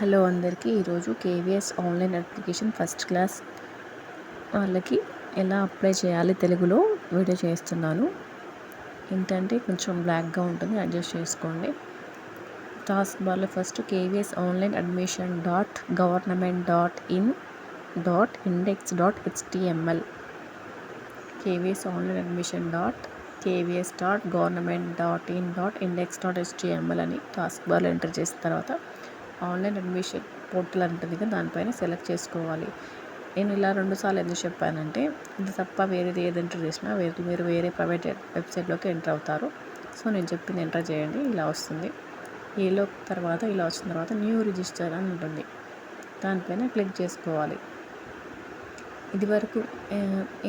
Hello అందరికీ ఈరోజు KVS online application first class వాళ్ళకి ఎలా అప్లై చేయాలి తెలుగులో వీడియో చేస్తున్నాను. ఏంటంటే కొంచెం బ్లాక్గా ఉంటుంది, అడ్జస్ట్ చేసుకోండి. టాస్క్ బార్లో first KVS online admission .gov.in.index.html KVS online admission .kvs.government.in.index.html అని టాస్క్ బార్లో ఎంటర్ చేసిన తర్వాత ఆన్లైన్ అడ్మిషన్ పోర్టల్ అంటుంది కదా, దానిపైన సెలెక్ట్ చేసుకోవాలి. నేను ఇలా 2 సార్లు ఎందుకు చెప్పానంటే, ఇది తప్ప వేరేది ఏది ఎంటర్ చేసినా మీరు వేరే ప్రైవేట్ వెబ్సైట్లోకి ఎంటర్ అవుతారు. సో నేను చెప్పింది ఎంటర్ చేయండి, ఇలా వస్తుంది. ఏలో తర్వాత ఇలా వచ్చిన తర్వాత న్యూ రిజిస్టర్ అని ఉంటుంది, దానిపైన క్లిక్ చేసుకోవాలి.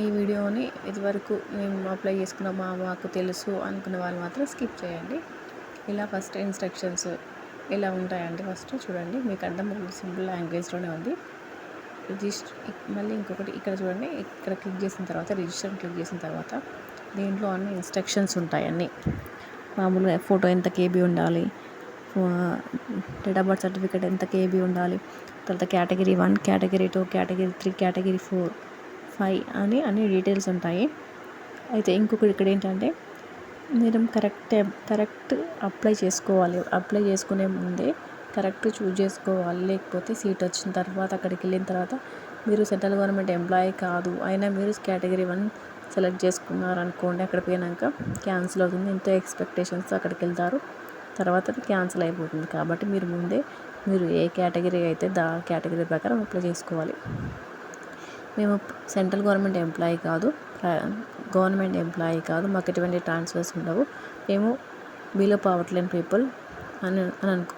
ఈ వీడియోని ఇదివరకు మేము అప్లై చేసుకున్నామా మాకు తెలుసు అనుకున్న వాళ్ళు మాత్రం స్కిప్ చేయండి. ఇలా ఫస్ట్ ఇన్స్ట్రక్షన్స్ ఎలా ఉంటాయంటే, ఫస్ట్ చూడండి, మీకు అర్థం సింపుల్ లాంగ్వేజ్లోనే ఉంది. మళ్ళీ ఇంకొకటి ఇక్కడ చూడండి, ఇక్కడ క్లిక్ చేసిన తర్వాత రిజిస్టర్ క్లిక్ చేసిన తర్వాత దీంట్లో అన్ని ఇన్స్ట్రక్షన్స్ ఉంటాయి. అన్నీ మామూలుగా ఫోటో ఎంత కేబీ ఉండాలి, డేట్ ఆఫ్ బర్త్ సర్టిఫికేట్ ఎంత కేబీ ఉండాలి, తర్వాత కేటగిరీ 1, కేటగిరీ 2, కేటగిరీ 3, కేటగిరీ 4, 5 అని అన్ని డీటెయిల్స్ ఉంటాయి. అయితే ఇంకొకటి ఇక్కడ ఏంటంటే, మీరు కరెక్ట్ అప్లై చేసుకోవాలి. అప్లై చేసుకునే ముందే కరెక్ట్ చూజ్ చేసుకోవాలి. లేకపోతే సీట్ వచ్చిన తర్వాత అక్కడికి వెళ్ళిన తర్వాత మీరు సెంట్రల్ గవర్నమెంట్ ఎంప్లాయీ కాదు అయినా మీరు కేటగిరీ 1 సెలెక్ట్ చేసుకున్నారు అనుకోండి, అక్కడ పోయినాక క్యాన్సిల్ అవుతుంది. ఎంతో ఎక్స్పెక్టేషన్స్ అక్కడికి వెళ్తారు, తర్వాత క్యాన్సిల్ అయిపోతుంది. కాబట్టి మీరు ఏ కేటగిరీ అయితే కేటగిరీ ప్రకారం అప్లై చేసుకోవాలి. మేము సెంట్రల్ గవర్నమెంట్ ఎంప్లాయీ కాదు, గవర్నమెంట్ ఎంప్లాయీ కాదు, మాకు ఎటువంటి ట్రాన్స్ఫర్స్ ఉండవు, మేము బిలో పవర్టీ లైన్ పీపుల్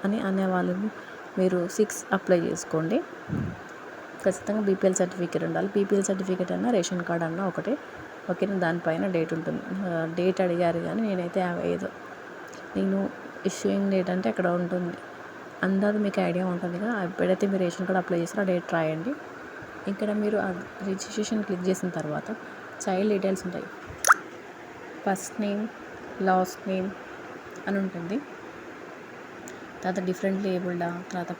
అని అనేవాళ్ళు మీరు 6 అప్లై చేసుకోండి. ఖచ్చితంగా బీపీఎల్ సర్టిఫికేట్ ఉండాలి. బీపీఎల్ సర్టిఫికేట్ అన్నా రేషన్ కార్డ్ అన్నా ఒకటే, ఓకేనా. దానిపైన డేట్ ఉంటుంది. డేట్ అడిగారు కానీ నేనైతే 55 నేను ఇష్యూయింగ్ డేట్ అంటే అక్కడ ఉంటుంది, అందరూ మీకు ఐడియా ఉంటుంది కదా. ఎప్పుడైతే మీరు రేషన్ కార్డ్ అప్లై చేస్తారో ఆ డేట్ రాయండి. ఇక్కడ మీరు రిజిస్ట్రేషన్ క్లిక్ చేసిన తర్వాత చైల్డ్ డీటెయిల్స్ ఉంటాయి. ఫస్ట్ నేమ్, లాస్ట్ నేమ్ అని ఉంటుంది. తర్వాత డిఫరెంట్లీ ఏబుల్డా, తర్వాత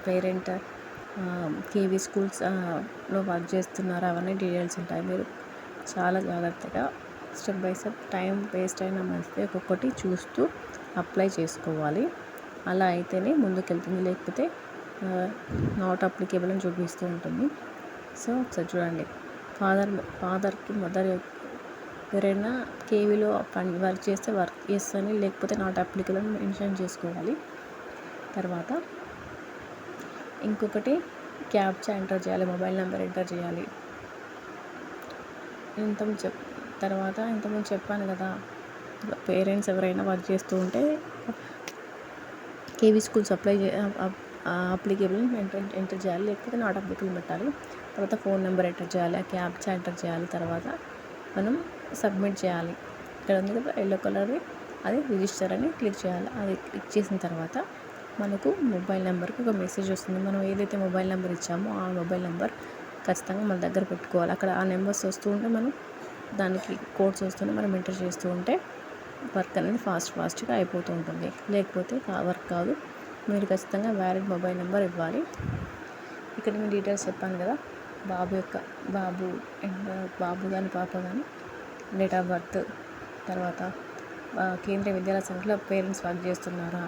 పేరెంట్ కేవీ స్కూల్స్లో వర్క్ చేస్తున్నారా, అవన్నీ డీటెయిల్స్ ఉంటాయి. మీరు చాలా జాగ్రత్తగా step by step time waste అయినా మంచిదే ఒక్కొక్కటి చూస్తూ అప్లై చేసుకోవాలి. అలా అయితేనే ముందుకెళ్తుంది, లేకపోతే నాట్ అప్లికేబుల్ అని చూపిస్తూ ఉంటుంది. సో ఒకసారి చూడండి, ఫాదర్కి మదర్ ఎవరైనా కేవీలో వర్క్ చేస్తే వర్క్ ఎస్ అని, లేకపోతే నాట్ అప్లికేబుల్ అని మెన్షన్ చేసుకోవాలి. తర్వాత ఇంకొకటి క్యాప్చా ఎంటర్ చేయాలి, మొబైల్ నెంబర్ ఎంటర్ చేయాలి. ఇంతకుముందు చెప్పాను కదా, పేరెంట్స్ ఎవరైనా వర్క్ చేస్తూ ఉంటే కేవీ స్కూల్స్ అప్లికేబుల్ ఎంటర్ చేయాలి, లేకపోతే నాట్ అప్లికేబుల్ పెట్టాలి. తర్వాత ఫోన్ నెంబర్ ఎంటర్ చేయాలి, ఆ క్యాప్చా ఎంటర్ చేయాలి. తర్వాత మనం సబ్మిట్ చేయాలి. ఇక్కడ ఉంది కదా ఎల్లో కలర్ది, అది రిజిస్టర్ అని క్లిక్ చేయాలి. అది క్లిక్ చేసిన తర్వాత మనకు మొబైల్ నెంబర్కి ఒక మెసేజ్ వస్తుంది. మనం ఏదైతే మొబైల్ నెంబర్ ఇచ్చామో ఆ మొబైల్ నెంబర్ ఖచ్చితంగా మన దగ్గర పెట్టుకోవాలి. అక్కడ ఆ నెంబర్స్ వస్తూ ఉంటే మనం దానికి కోడ్స్ వస్తుంటే మనం ఎంటర్ చేస్తూ ఉంటే వర్క్ అనేది ఫాస్ట్గా అయిపోతూ ఉంటుంది. లేకపోతే వర్క్ కాదు. మీరు ఖచ్చితంగా వ్యాలిడ్ మొబైల్ నెంబర్ ఇవ్వాలి. ఇక్కడ మీ డీటెయిల్స్ చెప్పాను కదా, బాబు కానీ పాప కానీ డేట్ ఆఫ్ బర్త్, తర్వాత కేంద్రీయ విద్యాలయ సంస్థలో పేరెంట్స్ వర్క్ చేస్తున్నారా,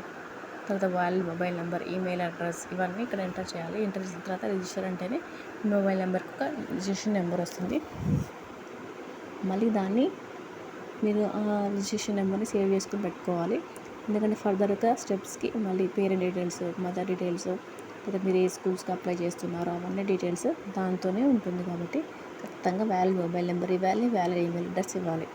తర్వాత వాళ్ళ మొబైల్ నెంబర్, ఈమెయిల్ అడ్రస్, ఇవన్నీ ఇక్కడ ఎంటర్ చేయాలి. ఎంటర్ చేసిన తర్వాత రిజిస్టర్ అంటేనే మొబైల్ నెంబర్కి ఒక రిజిస్ట్రేషన్ నెంబర్ వస్తుంది. మళ్ళీ దాన్ని మీరు ఆ రిజిస్ట్రేషన్ నెంబర్ని సేవ్ చేసుకుని పెట్టుకోవాలి. ఎందుకంటే ఫర్దర్గా స్టెప్స్కి మళ్ళీ పేరెంట్ డీటెయిల్స్, మదర్ డీటెయిల్స్, లేదా మీరు ఏ స్కూల్స్కి అప్లై చేస్తున్నారో అవన్నీ డీటెయిల్స్ దాంతోనే ఉంటుంది. కాబట్టి ఖచ్చితంగా వ్యాలిడ్ మొబైల్ నెంబర్ ఇవ్వాలి, వ్యాలిడ్ ఈమెయిల్ అడ్రస్ ఇవ్వాలి.